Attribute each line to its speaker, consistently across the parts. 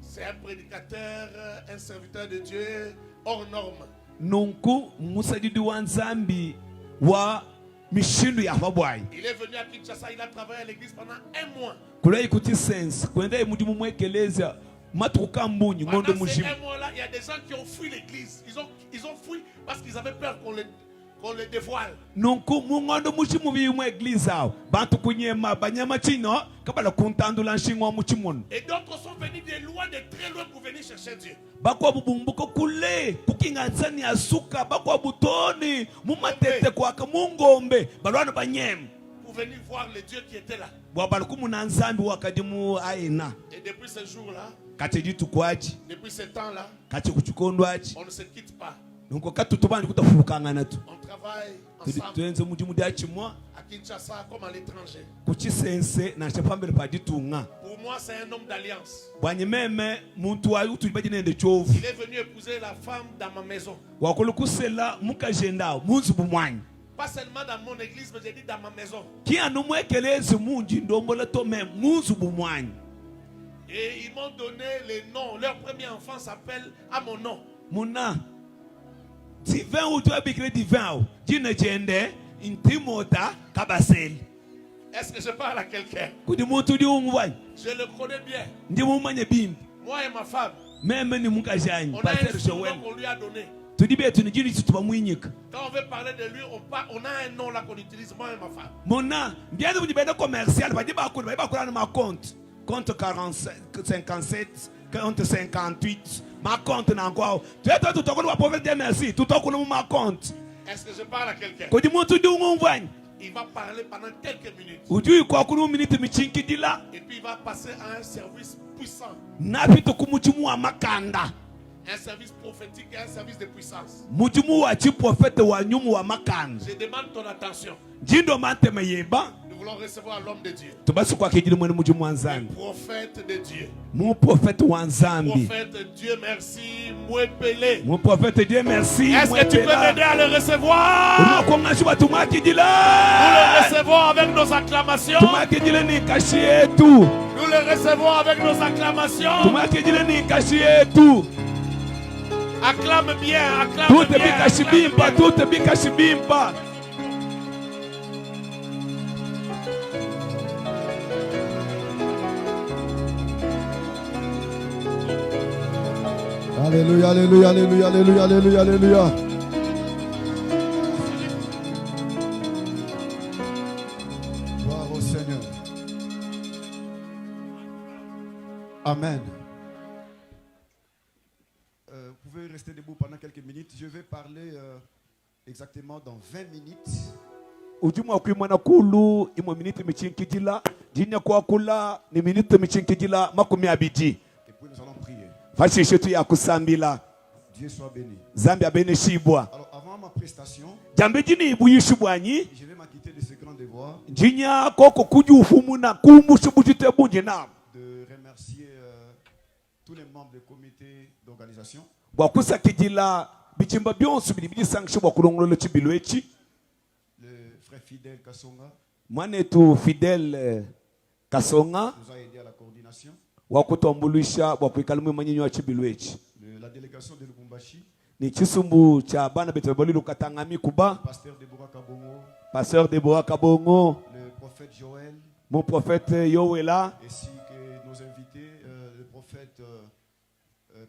Speaker 1: C'est un prédicateur, un serviteur de Dieu hors norme.
Speaker 2: Nunku musajidi wa nzambi wa mishindu ya babwai.
Speaker 1: Il est venu à Kinshasa, il a travaillé à l'église pendant un mois.
Speaker 2: Kula ikuti sense kwenda mudimu mwekeleza matuka mbunyi ngondo mujimu.
Speaker 1: Pendant ces un mois là, il y a des gens qui ont fui l'église. Ils ont fui parce qu'ils avaient peur qu'on les dévoile.
Speaker 2: Nunku mungondo mujimu bi mu église awo bantu kunyema banyama chino kabala kuntandula nshinwa muchimunu.
Speaker 1: Et d'autres sont venus de loin, de très loin pour venir chercher Dieu.
Speaker 2: Bakwa bubumbuko kule kukingansani asuka bakwa butoni mumatete kwa kamungombe balwana banyem
Speaker 1: pour venir voir le Dieu qui était là.
Speaker 2: Bwabalukumu na nzambi wakadimu aina.
Speaker 1: Et depuis ce jour là,
Speaker 2: depuis
Speaker 1: ce temps là,
Speaker 2: on
Speaker 1: ne se quitte pas.
Speaker 2: On travaille
Speaker 1: ensemble à Kinshasa comme à l'étranger. Pour moi, c'est un homme d'alliance. Il est venu épouser la femme dans ma maison. Pas seulement dans mon église, mais j'ai dit dans ma maison. Et ils m'ont donné les noms. Leur premier enfant s'appelle à mon nom.
Speaker 2: Divin ou toi bikre divin dina jende intimota kabasel.
Speaker 1: Est-ce que je parle à quelqu'un?
Speaker 2: Je
Speaker 1: le connais bien. Moi et ma femme. On a un surnom qu'on lui a donné. Quand on veut parler de lui, on a un nom là qu'on utilise, moi et ma femme.
Speaker 2: Mona, bien de vous commercial, compte 47, 57, compte 58. Ma compte n'a encore. Tu es tout le monde dire merci. Tout le monde ma compte.
Speaker 1: Est-ce que je parle à quelqu'un? Il va parler pendant quelques minutes. Et puis il va passer à un service puissant. Un service prophétique et un service de puissance. Je demande ton attention. Nous voulons recevoir l'homme de Dieu. Le prophète de Dieu. Prophète Dieu merci. Mouepele.
Speaker 2: Prophète Dieu merci.
Speaker 1: Est-ce que tu peux m'aider à le recevoir? Nous le recevons avec nos acclamations. Nous le recevons avec nos acclamations. Acclame bien, acclame bien.
Speaker 3: Alléluia, alléluia, alléluia, alléluia, alléluia, alléluia. Gloire au Seigneur. Amen. Vous pouvez rester debout pendant quelques minutes. Je vais parler exactement dans 20 minutes. Et puis nous allons prier. Dieu soit béni. Alors avant ma prestation, je vais m'acquitter de ce grand devoir de remercier tous les membres du comité d'organisation. Le frère Fidèle Kassonga nous a aidé à la coordination. La délégation de Lubumbashi. Pasteur Deborah Kabongo. Le prophète Joël.
Speaker 2: Mon prophète Yoela.
Speaker 3: Ainsi que nos invités, le prophète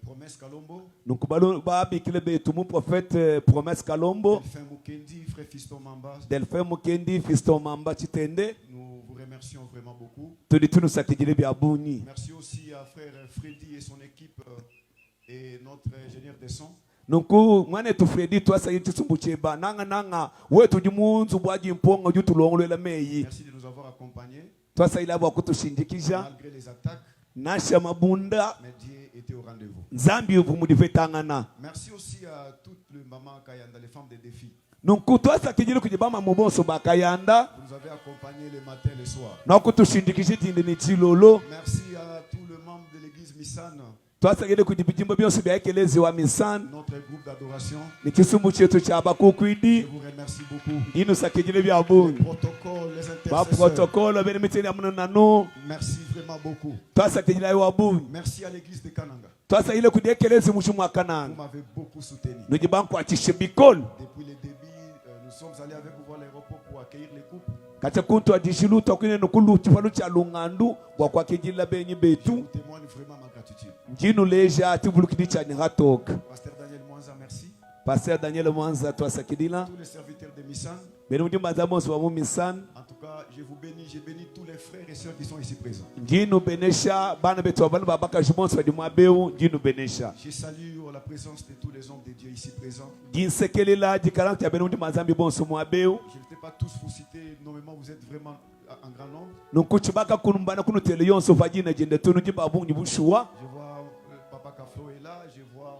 Speaker 3: Promesse Kalombo.
Speaker 2: Donc mon prophète Promesse Kalombo.
Speaker 3: Delphin Mukendi, frère Fiston Mamba.
Speaker 2: Delphin Mukendi, Fiston Mamba Chitende.
Speaker 3: Nous vous remercions vraiment beaucoup.
Speaker 2: Merci
Speaker 3: aussi à frère Freddy et son équipe et notre ingénieur de son. Merci de nous avoir accompagnés. Malgré les attaques, mais Dieu était au rendez-vous. Merci aussi à toutes les mamans Kayanda, les femmes des défis. Vous nous avez accompagnés le matin et le soir. Merci à tous les membres de l'église Missan,
Speaker 2: Notre
Speaker 3: groupe d'adoration,
Speaker 2: je
Speaker 3: vous remercie beaucoup. Les protocoles, les intercesseurs, merci vraiment beaucoup. Merci à l'église de Kananga. Vous m'avez beaucoup soutenu. Depuis le début, nous sommes allés avec vous voir l'aéroport pour accueillir les couples. Je témoigne vraiment ma gratitude. Pasteur Daniel Mwanza, merci.
Speaker 2: Pasteur Daniel Mwanza,
Speaker 3: tous les serviteurs de Missan. En tout cas, je vous bénis, je bénis tous les frères et sœurs qui sont ici présents. Je salue la présence de tous les hommes de Dieu ici présents. Je ne vais pas tous vous citer nommément, vous êtes vraiment en grand nombre. Je vois Papa Kaflo est là, je vois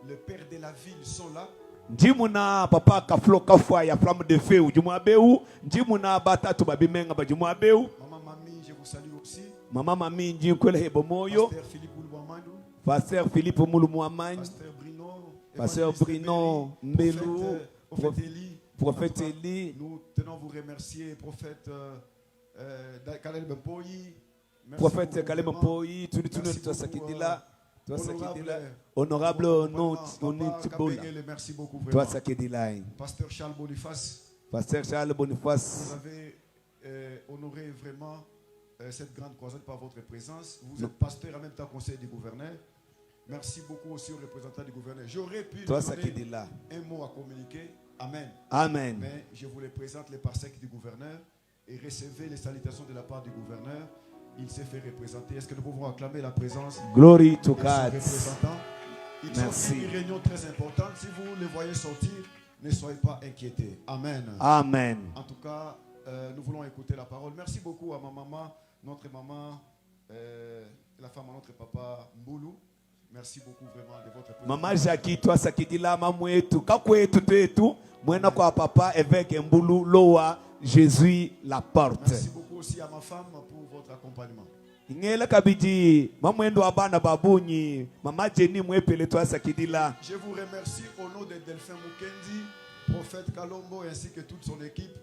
Speaker 3: le père de la ville sont là. Njimuna papa Kaflo Kafwa ya flamme de feu ujumwabeu njimuna batatu babimenga bajumwabeu. Maman Mami, je vous salue aussi. Mama Mami njinkwela hebo moyo. Pasteur Philippe Moulouamandu. Pasteur Philippe Moulouamandu. Pasteur Brino Mbelu. Prophète Eli. Nous tenons vous remercier prophète Kaleb Mpoyi.
Speaker 2: Prophète Kaleb Mpoyi, tout sakidila. Toi honorable
Speaker 3: merci beaucoup.
Speaker 2: Toi
Speaker 3: Pasteur Charles Boniface.
Speaker 2: Pasteur Charles Boniface.
Speaker 3: Vous avez honoré vraiment cette grande croisade par votre présence. Vous êtes pasteur en même temps conseiller du gouverneur. Merci beaucoup aussi aux représentants du gouverneur. J'aurais pu donner un mot à communiquer. Amen.
Speaker 2: Amen.
Speaker 3: Mais je vous les présente les parsèques du gouverneur et recevez les salutations de la part du gouverneur. Il s'est fait représenter. Est-ce que nous pouvons acclamer la présence?
Speaker 2: Glory to God.
Speaker 3: Ils sont une réunion très importante. Si vous les voyez sortir, ne soyez pas inquiétés. Amen.
Speaker 2: Amen.
Speaker 3: En tout cas, nous voulons écouter la parole. Merci beaucoup à ma maman, notre maman, la femme à notre papa Mboulou. Merci beaucoup vraiment de votre présence.
Speaker 2: Maman Jackie, toi sakidila mamwetu kakwetu twetu mwena kwa papa évêque Mboulou loa Jésus la porte.
Speaker 3: Merci beaucoup aussi à ma femme pour votre accompagnement.
Speaker 2: Ingela kabiji mamwendo abana babunyi mama Jenny mwepele toi sakidila.
Speaker 3: Je vous remercie au nom de Delphin Mukendi, prophète Kalombo ainsi que toute son équipe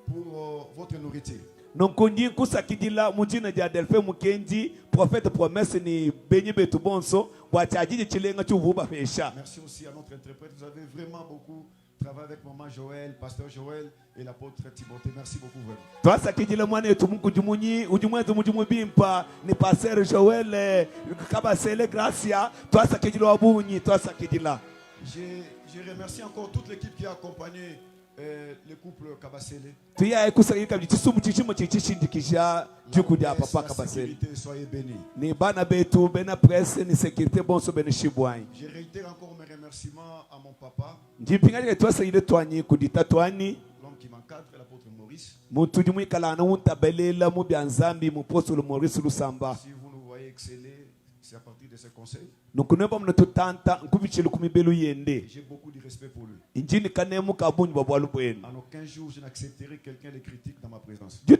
Speaker 3: pour votre nourriture.
Speaker 2: Nonkonji kusakidila mujina ja Delphin Mukendi, prophète promesse ni benye betu bonso wachaji chilenga chuvuba fesha.
Speaker 3: Merci aussi à notre interprète, vous avez vraiment beaucoup travaillé avec maman Joël, pasteur Joël et l'apôtre Timothée. Merci beaucoup vraiment.
Speaker 2: Toi sakidila mwana yetu mungu jumunyi ujumwetu mujumubimpa ni pasteur Joël kabasele gracia toi sakidila wabunyi toi sakidila.
Speaker 3: Je remercie encore toute l'équipe qui a accompagné le couple Kabasele.
Speaker 2: Tuya kusakidila chisumu chichimo chichishindikisha jukuja papa Kabasele.
Speaker 3: Soyez bénis.
Speaker 2: Ni bana betu bena presse ni sécurité bonso bena shibwai.
Speaker 3: Je réitère encore mes remerciements à mon papa.
Speaker 2: Njipinga toi sayide twani kudita twani.
Speaker 3: L'homme qui m'encadre, l'apôtre Maurice.
Speaker 2: Mutu jumui kalana untabelela mu byanzambi mu apôtre Maurice Lusamba.
Speaker 3: Si vous nous voyez exceller, c'est à partir de ses conseils.
Speaker 2: J'ai beaucoup de
Speaker 3: respect pour lui.
Speaker 2: En
Speaker 3: aucun jour, je n'accepterai quelqu'un de critique dans ma présence.
Speaker 2: Je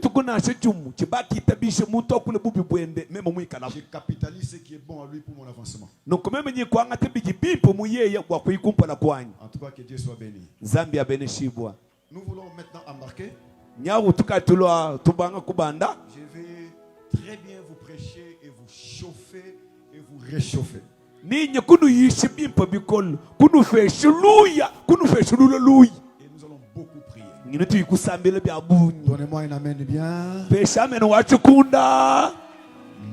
Speaker 3: capitalise ce qui est bon à lui pour mon avancement.
Speaker 2: En
Speaker 3: tout cas, que Dieu soit béni. Nous voulons maintenant embarquer. Je vais très bien vous prêcher et vous chauffer et vous réchauffer.
Speaker 2: Et nous allons
Speaker 3: beaucoup prier.
Speaker 2: Donnez-moi
Speaker 3: un amen bien.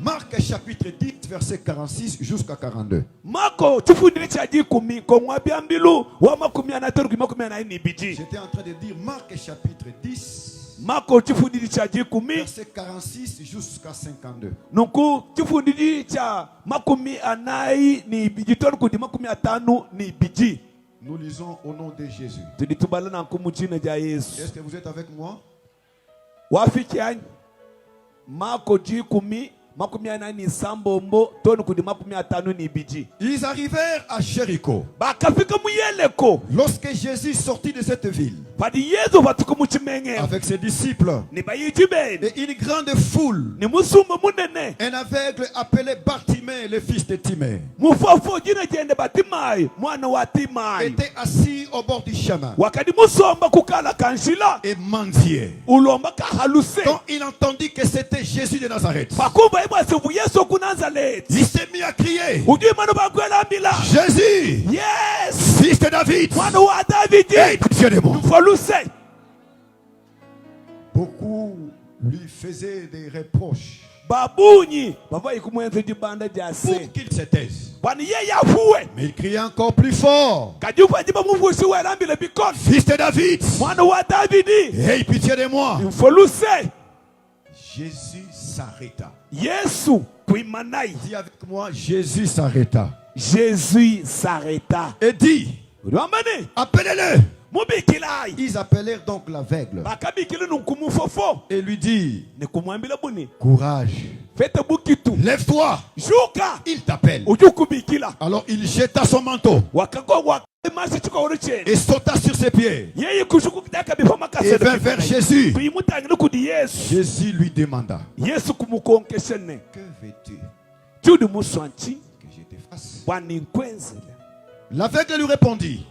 Speaker 3: Marc chapitre 10 verset 46 jusqu'à 42. J'étais en train de dire Marc chapitre 10 verset 46 jusqu'à 52. Nous lisons au nom de Jésus. Est-ce que vous êtes avec moi? Ils arrivèrent à Jéricho. Lorsque Jésus sortit de cette ville, avec ses disciples et une grande foule. Un aveugle appelé Bartimée, le fils de Timée, était assis au bord du chemin et mendiait. Quand il entendit que c'était Jésus de Nazareth, il s'est mis à crier, Jésus, fils de David, aie pitié de moi. Beaucoup lui faisaient des reproches pour qu'il se taise. Mais il criait encore plus fort, fils de David, aie pitié de moi. Jésus s'arrêta. Dis avec moi, Jésus s'arrêta. Et dit, appelez-le. Ils appelèrent donc l'aveugle et lui dit, courage, lève-toi, il t'appelle. Alors il jeta son manteau et sauta sur ses pieds et vint vers Jésus. Jésus lui demanda, que veux-tu que je te fasse? L'aveugle lui répondit,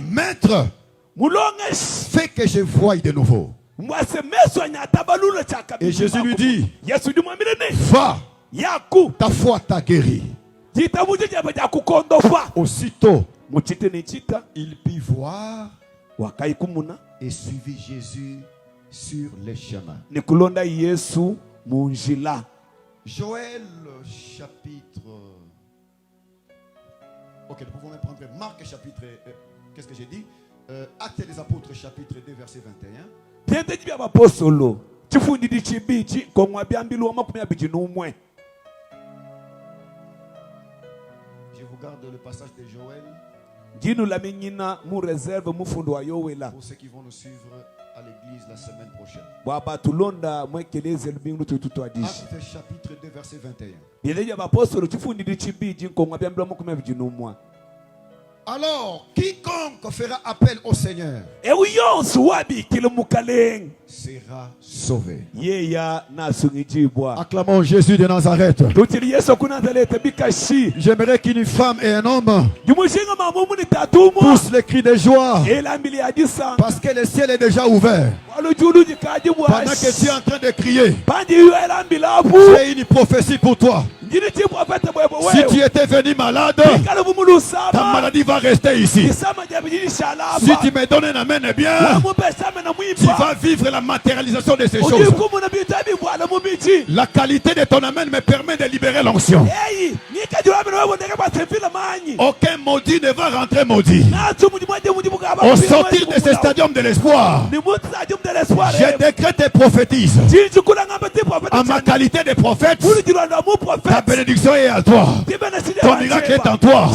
Speaker 3: Maître, fais que je voie de nouveau. Et Jésus lui dit, va, ta foi t'a guéri. Aussitôt, il put voir et suivit Jésus sur les chemins. Joël chapitre... Ok, nous pouvons même prendre Marc chapitre... qu'est-ce que j'ai dit? Actes des apôtres chapitre 2 verset 21. Je vous garde le passage de Joël pour ceux qui vont nous suivre à l'église la semaine prochaine. Actes chapitre 2 verset 21. Alors, quiconque fera appel au Seigneur sera sauvé. Acclamons Jésus de Nazareth. J'aimerais qu'une femme et un homme poussent les cris de joie parce que le ciel est déjà ouvert. Pendant que tu es en train de crier, j'ai une prophétie pour toi. Si tu étais venu malade, ta maladie va rester ici. Si tu me donnes un amen, eh bien, tu vas vivre la matérialisation de ces choses. La qualité de ton amen me permet de libérer l'onction. Aucun maudit ne va rentrer maudit. Au sortir de ce stadium de l'espoir, je décrète et prophétise. En ma qualité de prophète, ta bénédiction est à toi. Ton miracle est en toi.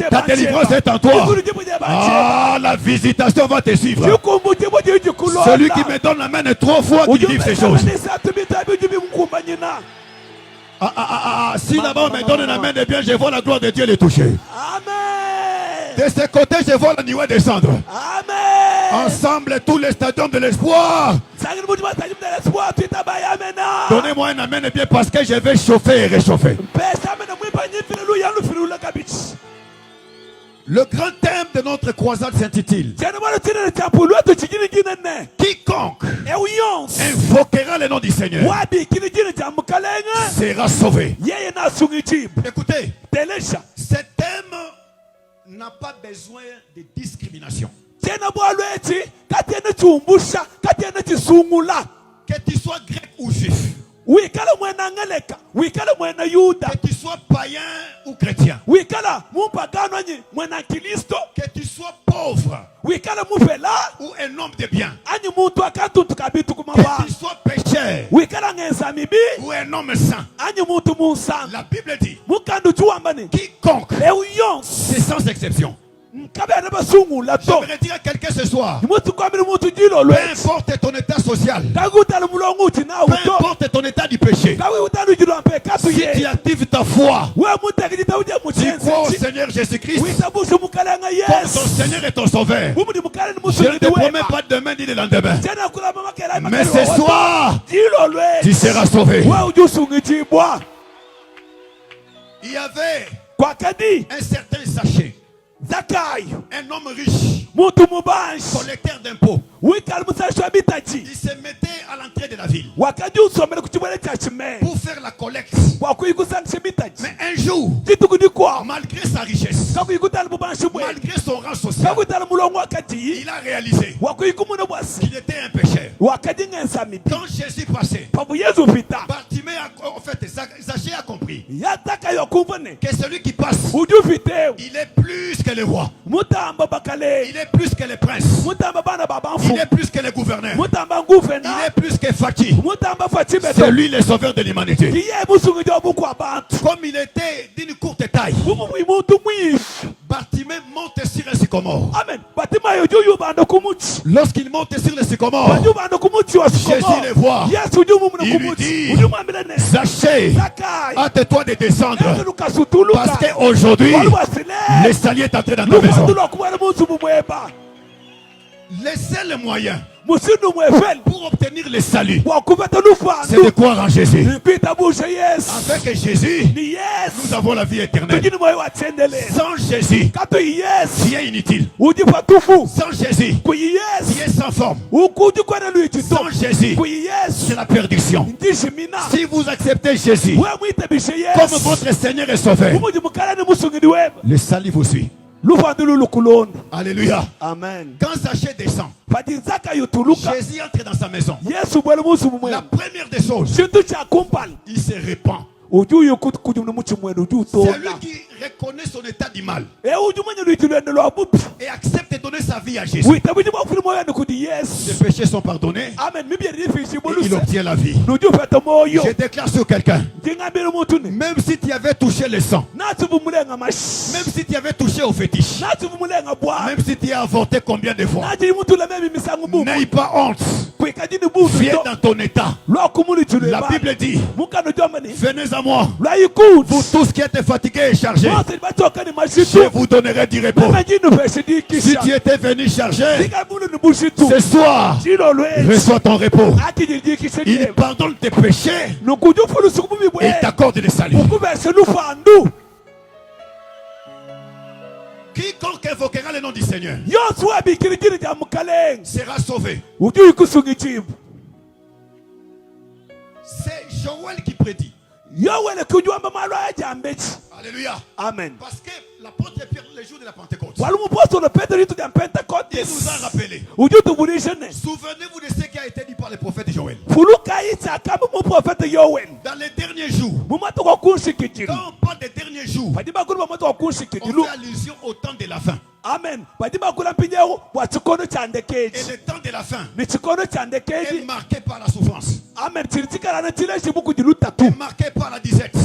Speaker 3: Ta délivrance est en toi. Ah, la visitation va te suivre. Celui qui me donne la main 3 fois qu'il vive ces choses. Si là-bas on me donne la main, eh bien je vois la gloire de Dieu les toucher. De ce côté, je vois la nuée descendre. Ensemble, tous les stadiums de l'espoir. Donnez-moi un amen, bien parce que je vais chauffer et réchauffer. Le grand thème de notre croisade s'intitule quiconque invoquera le nom du Seigneur sera sauvé. Écoutez, ce thème n'a pas besoin de discrimination. Que tu sois grec ou juif, que tu sois païen ou chrétien, que tu sois pauvre ou un homme de bien, que tu sois pécheur ou un homme saint. La Bible dit quiconque, c'est sans exception. J'aimerais dire à quelqu'un ce soir, peu importe ton état social, peu importe ton état du péché, si tu actives ta foi, tu crois au Seigneur Jésus-Christ comme ton Seigneur et ton Sauveur, je ne te promets pas demain ni le lendemain, mais ce soir, tu seras sauvé. Il y avait un certain Zachée, un homme riche, collecteur d'impôts. Il se mettait à l'entrée de la ville pour faire la collecte. Mais un jour, malgré sa richesse, malgré son rang social, il a réalisé qu'il était un pécheur. Quand Jésus passait, Bartimée Zachée a compris que celui qui passe, il est plus que le roi, il est plus que le prince, il est plus que le gouverneur, il est plus que Fati. C'est lui le sauveur de l'humanité. Comme il était d'une courte taille, Bartimée monte sur un sycomore. Lorsqu'il monte sur le sycomore, Jésus le voit. Il lui dit, Zachée, hâte-toi de descendre, parce qu'aujourd'hui, le salut est entré dans ta maison. Le seul moyen pour obtenir le salut, c'est de croire en Jésus. Avec Jésus, nous avons la vie éternelle. Sans Jésus, tu es inutile. Sans Jésus, tu es sans forme. Sans Jésus, c'est la perdition. Si vous acceptez Jésus comme votre Seigneur et Sauveur, le salut vous suit. Alléluia.
Speaker 2: Amen.
Speaker 3: Quand Zachée descend, Jésus entre dans sa maison. La première des choses, il se répand. C'est lui qui reconnaît son état du mal et accepte de donner sa vie à Jésus. Ses péchés sont pardonnés et il obtient la vie. Je déclare sur quelqu'un, même si tu avais touché le sang, même si tu avais touché au fétiche, même si tu as avorté combien de fois, n'aie pas honte. Viens dans ton état. La Bible dit, venez à moi, vous tous qui êtes fatigués et chargés, je vous donnerai du repos. Si tu étais venu chargé, ce soir, reçois ton repos. Il pardonne tes péchés et il t'accorde le salut. Quiconque invoquera le nom du Seigneur sera sauvé. C'est Joël qui prédit. Alléluia.
Speaker 2: Amen.
Speaker 3: Parce que l'apôtre Pierre, le jour de la Pentecôte, il nous a rappelé. Souvenez-vous de ce qui a été dit par le prophète Joël. Dans les derniers jours, quand on parle des derniers jours, on fait allusion au temps de la fin.
Speaker 2: Amen.
Speaker 3: Et le temps de la fin est marqué par la souffrance.
Speaker 2: Amen.
Speaker 3: Est marqué par la disette.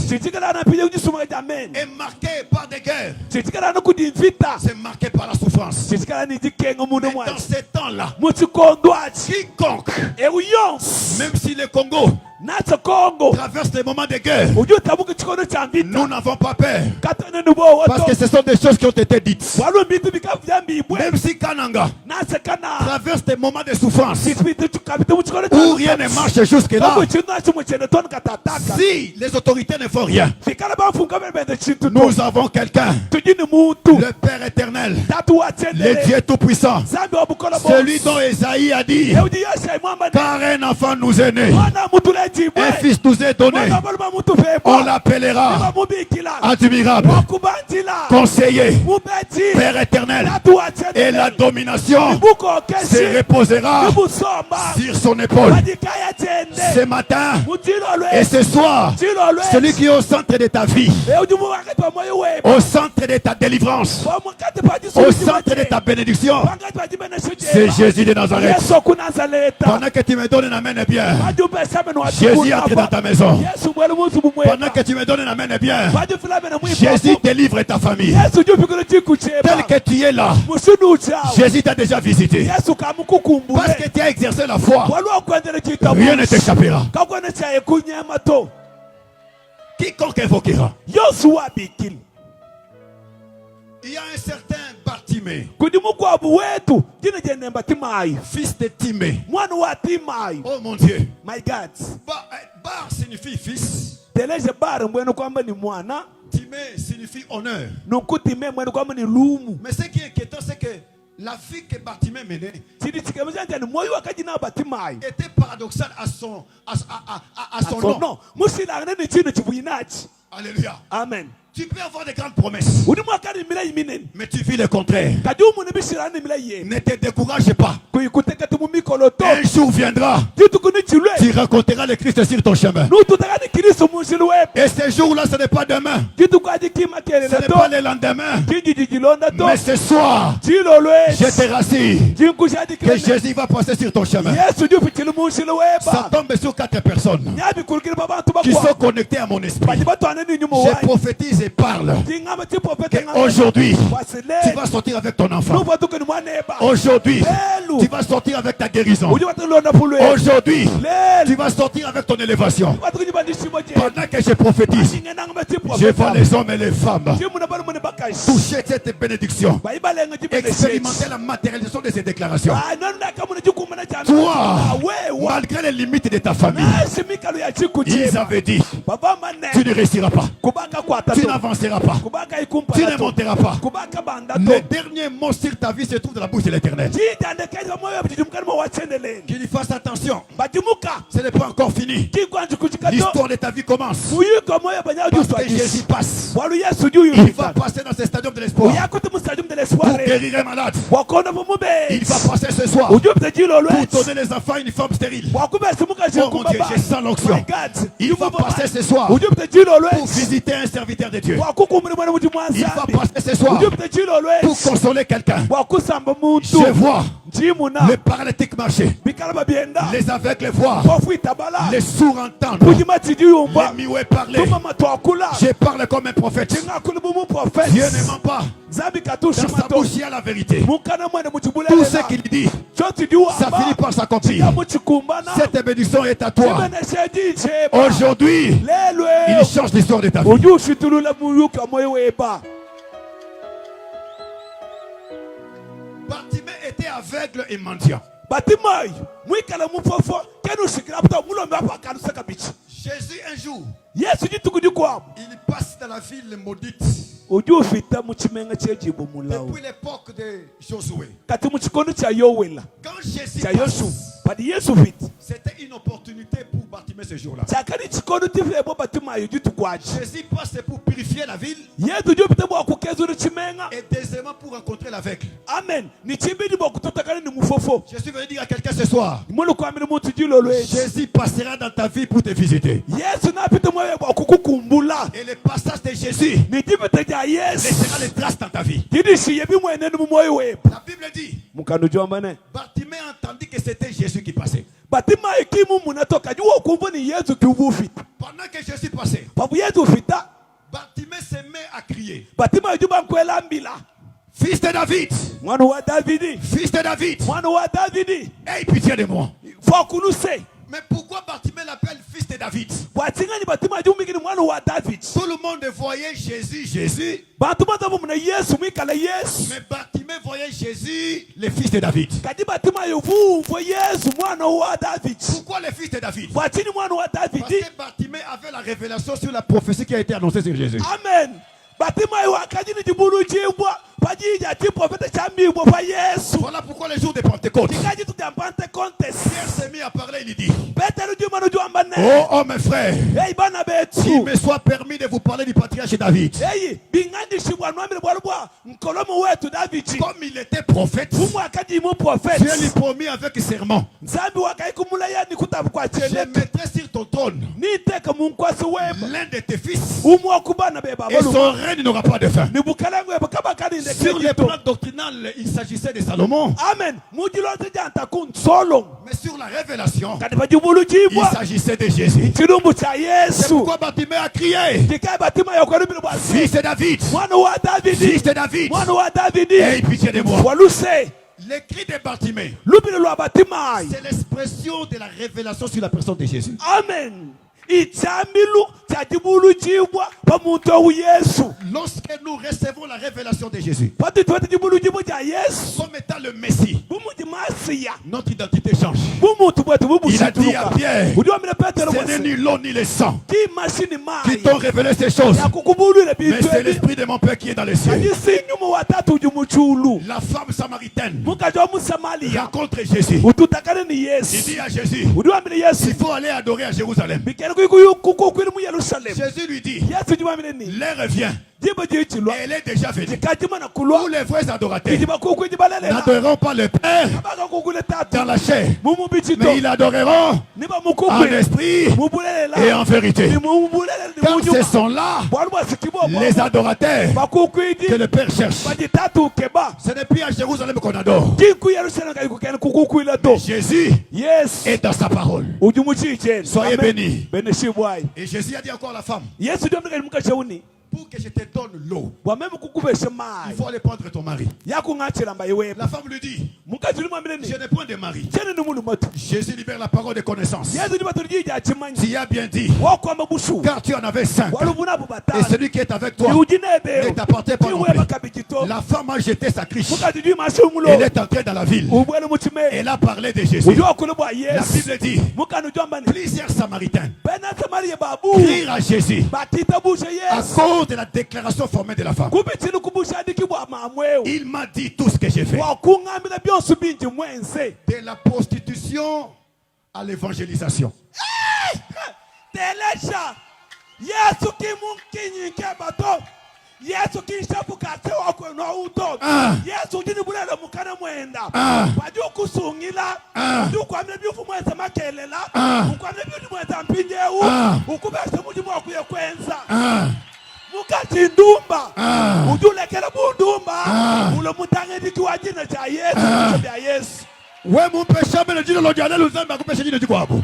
Speaker 3: Est marqué par des guerres. C'est marqué par la souffrance. Mais dans ces temps-là, quiconque, même si le Congo traverse des moments de guerre, nous n'avons pas peur. Parce que ce sont des choses qui ont été dites. Même si Kananga traverse des moments de souffrance où rien ne marche jusque-là, si les autorités ne font rien, nous avons quelqu'un, le Père éternel, le Dieu tout-puissant, celui dont Esaïe a dit, car un enfant nous est né, un fils nous est donné, on l'appellera admirable, conseiller, Père éternel, et la domination se reposera sur son épaule. Ce matin et ce soir, celui qui est au centre de ta vie, au centre de ta délivrance, au centre de ta bénédiction, c'est Jésus de Nazareth. Pendant que tu me donnes une amène bien, Jésus entre dans ta maison. Pendant que tu me donnes un amen bien, Jésus délivre ta famille. Tel que tu es là, Jésus t'a déjà visité. Parce que tu as exercé la foi, rien ne t'échappera. Quiconque invoquera. Il y a un certain Bartimée, fils de Timée. Oh mon Dieu.
Speaker 2: My God.
Speaker 3: Bar signifie fils. Timée signifie honneur. Mais ce qui est inquiétant, c'est que la vie que Bartimée menait était paradoxale à son nom. Alléluia.
Speaker 2: Amen.
Speaker 3: Tu peux avoir de grandes promesses, mais tu vis le contraire. Ne te décourage pas. Un jour viendra, tu rencontreras le Christ sur ton chemin. Et ce jour-là, ce n'est pas demain, ce n'est pas le lendemain, mais ce soir, je te rassure que Jésus va passer sur ton chemin. Ça tombe sur 4 personnes qui sont connectées à mon esprit. Je prophétise et parle qu'aujourd'hui, tu vas sortir avec ton enfant. Aujourd'hui, tu vas sortir avec ta guérison. Aujourd'hui, tu vas sortir avec ton élévation. Pendant que je prophétise, je vois les hommes et les femmes toucher cette bénédiction, expérimenter la matérialisation de ces déclarations. Toi, malgré les limites de ta famille, ils avaient dit, tu ne réussiras pas, tu n'avanceras pas, tu ne monteras pas. Le dernier mot sur ta vie se trouve dans la bouche de l'Éternel. Qu'il y fasse attention. Ce n'est pas encore fini. L'histoire de ta vie commence. Parce que Jésus passe. Il va passer dans ce stadium de l'espoir pour guérir un malade. Il va passer ce soir pour donner les enfants à une femme stérile. Oh mon Dieu, je sens l'onction. Il va passer ce soir pour visiter un serviteur de Dieu. Il va passer ce soir pour consoler quelqu'un. Je vois les paralytiques marcher, les aveugles voir, les sourds entendre, les muets parler. Je parle comme un prophète. Dieu ne ment pas. Dans sa bouche il y a la vérité. Tout ce qu'il dit, ça finit par s'accomplir. Cette bénédiction est à toi. Aujourd'hui, il change l'histoire de ta vie. Bartimée était aveugle et mendiant. Jésus un jour, il passe dans la ville maudite. Depuis l'époque de Josué. Quand Jésus passe, c'était une opportunité pour Bartimée ce jour-là. Jésus passe pour purifier la ville et deuxièmement pour rencontrer l'aveugle.
Speaker 2: Amen.
Speaker 3: Je suis venu dire à quelqu'un ce soir, Jésus passera dans ta vie pour te visiter. Et le passage de Jésus laissera les traces dans ta vie. La Bible dit, Bartimée entendit que c'était Jésus qui passait. Pendant que Jésus passait, Bartimée se met à crier, fils de David, fils de David, aie pitié de moi. Mais pourquoi Bartimée l'appelle fils de David? Tout le monde voyait Jésus, Jésus. Mais Bartimée voyait Jésus, le fils de David. Pourquoi le fils de David? Parce que Bartimée avait la révélation sur la prophétie qui a été annoncée sur Jésus.
Speaker 2: Amen.
Speaker 3: Voilà pourquoi les jours de Pentecôte, Pierre s'est mis à parler, il dit, oh mes frères, qu'il me soit permis de vous parler du patriarche David. Comme il était prophète, Dieu lui promit avec serment, je mettrai sur ton trône trône l'un de tes fils, et son règne n'aura pas de fin. Sur les plans doctrinales, il s'agissait de Salomon.
Speaker 2: Amen.
Speaker 3: Mais sur la révélation, il s'agissait de Jésus. C'est pourquoi Bartimée a crié, fils de David, fils de David, aie pitié de moi. Les cris de Bartimée, c'est l'expression de la révélation sur la personne de Jésus.
Speaker 2: Amen.
Speaker 3: Lorsque nous recevons la révélation de Jésus comme étant le Messie, notre identité change. Il a dit à Pierre, ce n'est ni l'eau ni le sang qui t'ont révélé ces choses, mais c'est l'Esprit de mon Père qui est dans les cieux. La femme samaritaine rencontre Jésus. Il dit à Jésus, il faut aller adorer à Jérusalem. Jésus lui dit, l'heure vient, et elle est déjà venue, où les vrais adorateurs n'adoreront pas le Père dans la chair, mais ils adoreront en esprit et en vérité. Car ce sont là les adorateurs que le Père cherche. Ce n'est plus à Jérusalem qu'on adore, mais Jésus est dans sa parole. Soyez bénis. Et Jésus a dit encore à la femme, pour que je te donne l'eau, il faut aller prendre ton mari. La femme lui dit, je n'ai point de mari. Jésus libère la parole de connaissance. Tu as bien dit, car tu en avais 5, et celui qui est avec toi ne t'appartient pas non plus. La femme a jeté sa criche. Elle est entrée dans la ville. Elle a parlé de Jésus. La Bible dit, plusieurs Samaritains crient à Jésus à cause de la déclaration formelle de la femme. Il m'a dit tout ce que j'ai fait. De la prostitution à l'évangélisation.
Speaker 2: Yesu kisha bukate wako no uto Yesu jini bulele mukana mwenda wajua kusungila kwa mlebiufu mweza makelela kwa mlebiufu mweza mpinjeu ukubeshe mujimu wakuye kwenza mukati ndumba ujulekela bundumba ule mutangedi kiwa jina cha Yesu cha Yesu
Speaker 3: we mumpesha mele jino lojane luzambi akupesha jino jiko hapo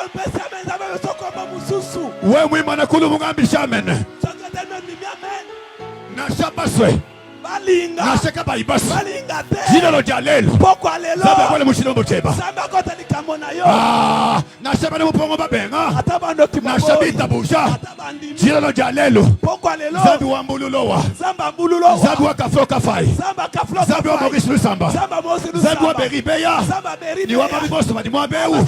Speaker 2: mpesha mele zabe sokoma mususu
Speaker 3: we mwimana kulu mungambi shamene na shabaswe
Speaker 2: balinga
Speaker 3: na sheka baibas
Speaker 2: balinga te
Speaker 3: jina lo jalelo
Speaker 2: poko alelo
Speaker 3: saba kwele mushilo muteba
Speaker 2: saba kota likamona yo
Speaker 3: na shaba ne mupongo babenga
Speaker 2: atabando
Speaker 3: na shabita busha jina lo jalelo
Speaker 2: poko alelo
Speaker 3: zabi wa mbululowa
Speaker 2: zamba mbululowa
Speaker 3: zabi wa kaflo kafai
Speaker 2: zamba kaflo
Speaker 3: zabi wa Maurice Lusamba
Speaker 2: zamba Maurice Lusamba
Speaker 3: zabi wa Beribeya
Speaker 2: zamba Beribeya
Speaker 3: ni wa babiboso madi mwa beu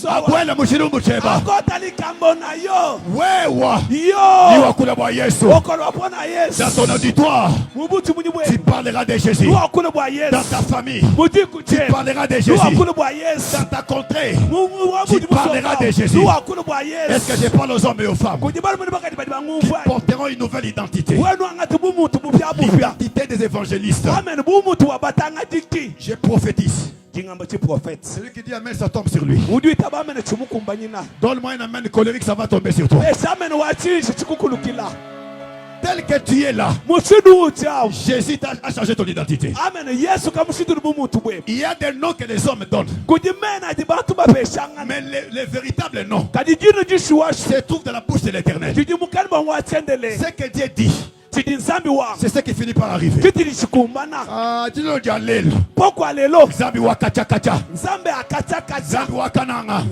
Speaker 3: akwele mushilo muteba
Speaker 2: kota likamona yo
Speaker 3: wewa
Speaker 2: yo
Speaker 3: ni wa kula bwa Yesu
Speaker 2: okolo wapona Yesu
Speaker 3: dans ton auditoire tu parleras de Jésus dans ta famille. Tu parleras de Jésus dans ta contrée. Tu parleras de Jésus. Est-ce que je parle aux hommes et aux femmes qui porteront une nouvelle identité, l'identité des évangélistes? Je prophétise. Celui qui dit amen, ça tombe sur lui. Donne-moi un amen colérique, ça va tomber sur toi. Tel que tu es là, Jésus a changé ton identité. Il y a des noms que les hommes donnent, mais les véritables noms se trouvent dans la bouche de l'Éternel. Ce que Dieu dit, c'est ce qui finit par arriver. Dino jalelo zambi wa kacha kacha zambi wa kananga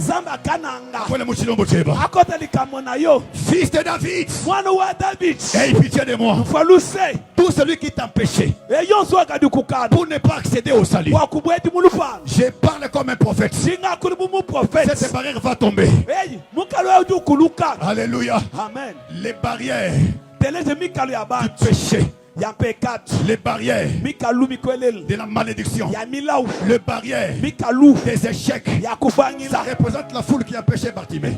Speaker 3: kwele muchilombo cheba fils de David, aie pitié de moi. Tout celui qui t'a empêché pour ne pas accéder au salut, je parle comme un prophète. Cette barrière va tomber. Alléluia.
Speaker 2: Amen.
Speaker 3: Les barrières du péché, les barrières de la malédiction, les barrières des échecs, ça représente la foule qui a péché Bartimée.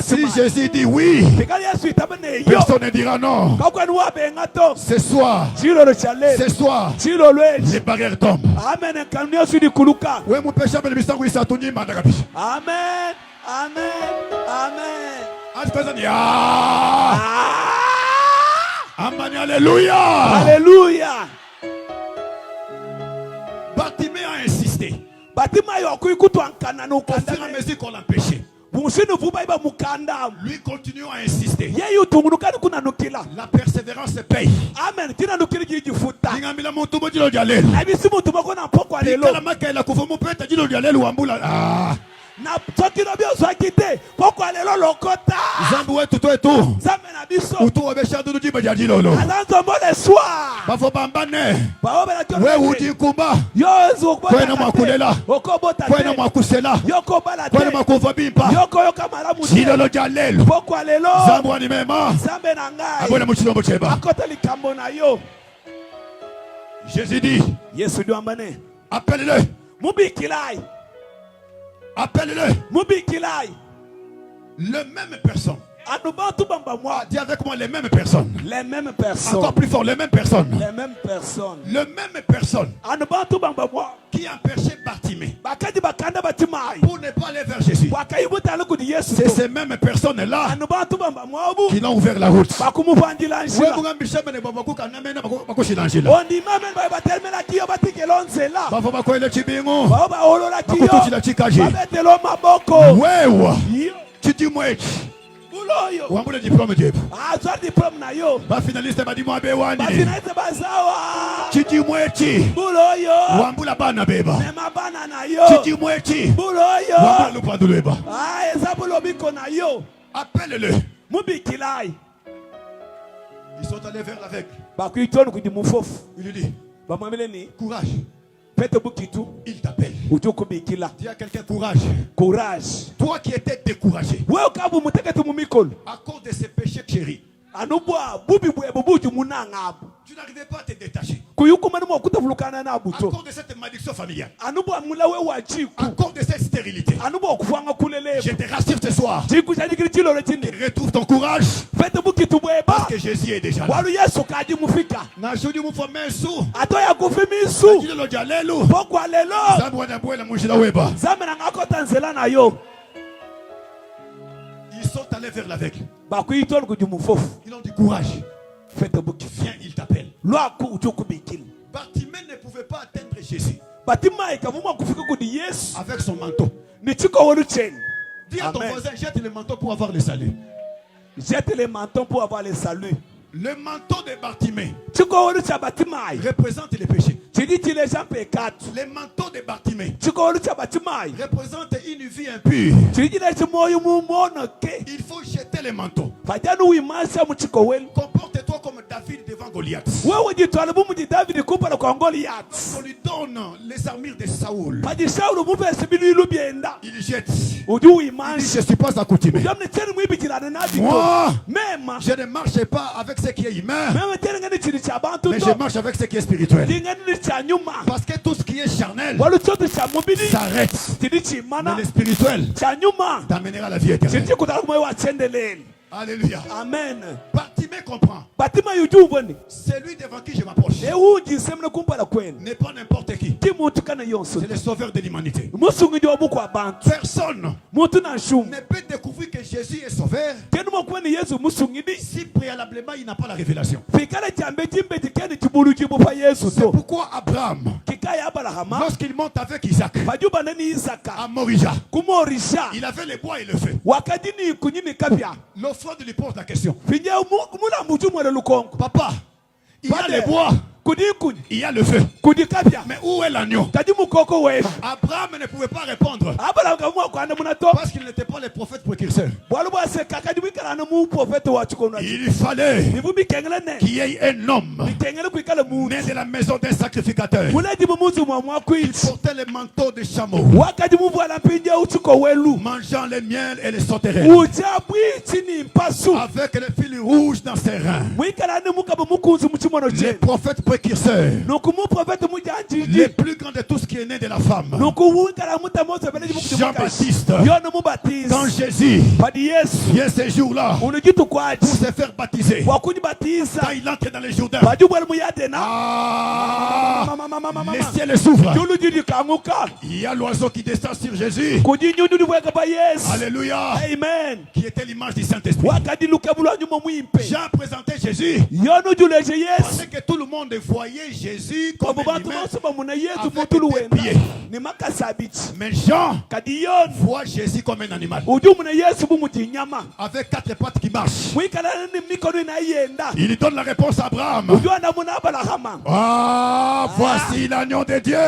Speaker 3: Si Jésus dit oui, personne ne dira non. Ce soir, les barrières tombent.
Speaker 2: Amen. Amen. Amen.
Speaker 3: Amen. Alléluia.
Speaker 2: Alléluia.
Speaker 3: Bartimée a insisté.
Speaker 2: Bartimée a cru que tu en
Speaker 3: Au fur et à mesure qu'on l'empêchait. Lui continuons à insister. La persévérance paye.
Speaker 2: Amen. Na soki na bio swakite poko alelo lokota
Speaker 3: zambu wetu to etu
Speaker 2: zambe na biso
Speaker 3: utu obesha ndudu jiba jadi lolo
Speaker 2: alanzo mbole soir
Speaker 3: bafo bambane
Speaker 2: baobela to
Speaker 3: we uti kumba
Speaker 2: yozo ko
Speaker 3: kwena makulela
Speaker 2: okobota
Speaker 3: kwena makusela
Speaker 2: yoko bala te
Speaker 3: kwena makuva bimpa
Speaker 2: yoko yoka malamu
Speaker 3: silolo jalelo
Speaker 2: poko alelo
Speaker 3: zambu ani mema
Speaker 2: zambe na ngai
Speaker 3: abona muchilombo cheba
Speaker 2: akota likambo na yo.
Speaker 3: Jésus dit
Speaker 2: Yesu diambane
Speaker 3: appelle-le
Speaker 2: mubikilai.
Speaker 3: Appelle-le.
Speaker 2: Le
Speaker 3: même personne.
Speaker 2: Dis
Speaker 3: avec moi les mêmes personnes.
Speaker 2: Les mêmes personnes.
Speaker 3: Encore plus fort, les mêmes personnes.
Speaker 2: Les mêmes personnes.
Speaker 3: Le même personne. Qui empêchait Bartimée pour ne pas aller vers Jésus. C'est ces mêmes personnes-là qui l'ont ouvert la route. Wambule diplôme Dieu.
Speaker 2: Azwa diplôme na yo.
Speaker 3: Ba finaliste ba di mo abewani.
Speaker 2: Ba finaliste bazawa.
Speaker 3: Chiti mwechi.
Speaker 2: Buloyo.
Speaker 3: Wambula bana beba.
Speaker 2: Mema bana na yo.
Speaker 3: Chiti mwechi.
Speaker 2: Buloyo.
Speaker 3: Wambula lupanduleba.
Speaker 2: Ah, ezabulo biko na yo.
Speaker 3: Appelle-le.
Speaker 2: Mubikilai.
Speaker 3: Ils sont allés vers l'aveugle.
Speaker 2: Ba kuitonu kudi mufofu.
Speaker 3: Il lui dit.
Speaker 2: Ba mwamele
Speaker 3: courage.
Speaker 2: Faites bukitu.
Speaker 3: Il t'appelle.
Speaker 2: Dis
Speaker 3: à quelqu'un courage.
Speaker 2: Courage.
Speaker 3: Toi qui étais découragé.
Speaker 2: À
Speaker 3: cause de ces péchés chéris. Tu
Speaker 2: n'arrivais pas à te détacher.
Speaker 3: À cause de cette malédiction familiale. À cause de cette stérilité. Je te rassure ce soir. Retrouve ton courage. Parce que Jésus est déjà là. Ils sont allés vers l'aveugle. Ils ont dit courage. Viens, il t'appelle. Bartimée ne pouvait pas atteindre Jésus avec son manteau. Dis à ton voisin, jette le manteau pour avoir le salut.
Speaker 2: Jette le manteau pour avoir le salut.
Speaker 3: Le manteau de Bartimée représente les péchés. Le manteau de Bartimée représente une vie impure. Il faut jeter le manteau. Comporte-toi comme David devant Goliath. On lui donne les armures de Saoul. Il jette. Il dit, je ne suis pas accoutumé. Moi, je ne marche pas avec ce qui est humain, mais je marche avec ce qui est spirituel. Parce que tout ce qui est charnel s'arrête. Mais le spirituel t'amènera à la vie éternelle. Alléluia.
Speaker 2: Amen.
Speaker 3: Bartimée comprend. Celui devant qui je m'approche n'est pas n'importe qui. C'est le sauveur de l'humanité. Personne ne peut découvrir que Jésus est sauveur si préalablement il n'a pas la révélation. C'est pourquoi Abraham, lorsqu'il monte avec Isaac à Morija, il avait le bois et le feu. L'offrande lui pose la question. Papa, il y a le bois, il y a le feu, mais où est l'agneau? Abraham ne pouvait pas répondre parce qu'il n'était pas le prophète précurseur. Il fallait qu'il y ait un homme né de la maison d'un sacrificateur. Il portait le manteau de chameau, mangeant le miel et les sauterelles, avec le fil rouge dans ses reins. Le prophète précurseur, le plus grand de tout ce qui est né de la femme, Jean-Baptiste. Quand Jésus vient ces jours-là pour se faire baptiser, quand il entre dans les Jourdains, les ciels s'ouvrent. Il y a l'oiseau qui descend sur Jésus. Alléluia.
Speaker 2: Amen.
Speaker 3: Qui était l'image du Saint-Esprit. Jean présentait Jésus. Parce que tout le monde voyait Jésus comme un humain avec des pieds. Mais Jean voit Jésus comme un animal avec 4 pattes qui marchent. Il donne la réponse à Abraham. Ah, voici l'agneau de Dieu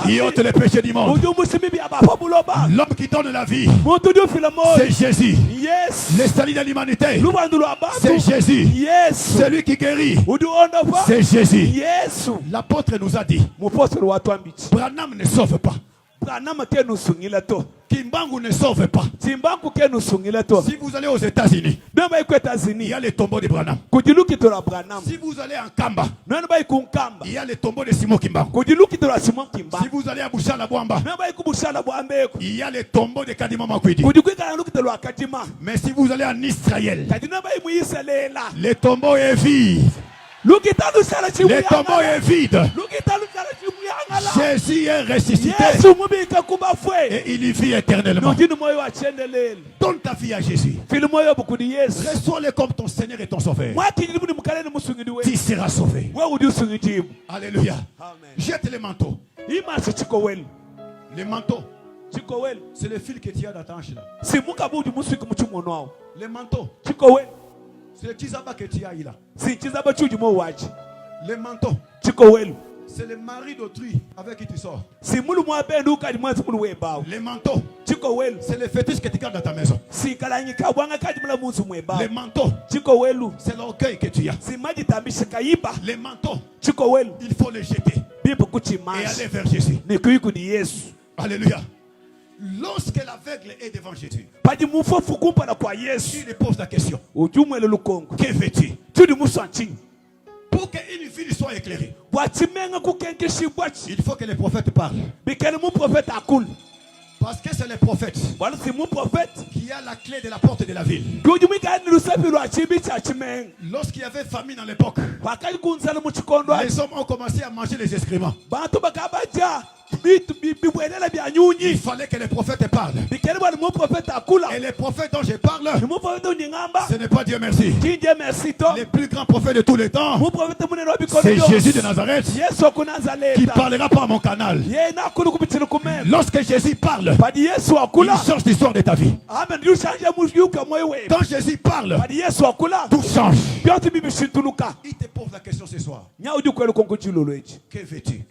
Speaker 3: qui ôte les péchés du monde. L'homme qui donne la vie, c'est Jésus. Le salut de l'humanité, c'est Jésus. Celui qui guérit, c'est Jésus. L'apôtre nous a dit, Branham ne sauve pas. Kimbangu ne sauve pas. Si vous allez aux États-Unis, il y a les tombeaux de Branham. Si vous allez en Kamba, il y a les tombeaux de Simon Kimbangu. Si vous allez à Bouchala-Bwamba, il y a les tombeaux de Kadima Makwidi. Mais si vous allez en Israël, les tombeaux est vide. Les tombeaux est vide. Jésus est ressuscité et il y vit éternellement. Donne ta vie à Jésus. Reçois-le comme ton Seigneur et ton Sauveur. Tu seras sauvé. Alléluia. Jette les manteaux. Les manteaux, c'est le fil que tu as dans ta hanche là. Les manteaux, c'est le kizaba que tu as là. Les manteaux, c'est le mari d'autrui avec qui tu sors. Les manteaux, c'est le fétiche que tu gardes dans ta maison. Les manteaux, c'est l'orgueil que tu as. Les manteaux, il faut les jeter et aller vers Jésus. Alléluia. Lorsque l'aveugle est devant Jésus, tu lui poses la question: que veux-tu? Pour qu'une ville soit éclairée, il faut que les prophètes parlent. Parce que c'est les prophètes qui a la clé de la porte de la ville. Lorsqu'il y avait famine à l'époque, les hommes ont commencé à manger les excréments. Il fallait que les prophètes parlent. Et les prophètes dont je parle, ce n'est pas Dieu merci. Les plus grands prophètes de tous les temps, c'est Jésus de Nazareth qui parlera par mon canal. Lorsque Jésus parle, il change l'histoire de ta vie. Quand Jésus parle, tout change. Il te pose la question ce soir: que veux-tu?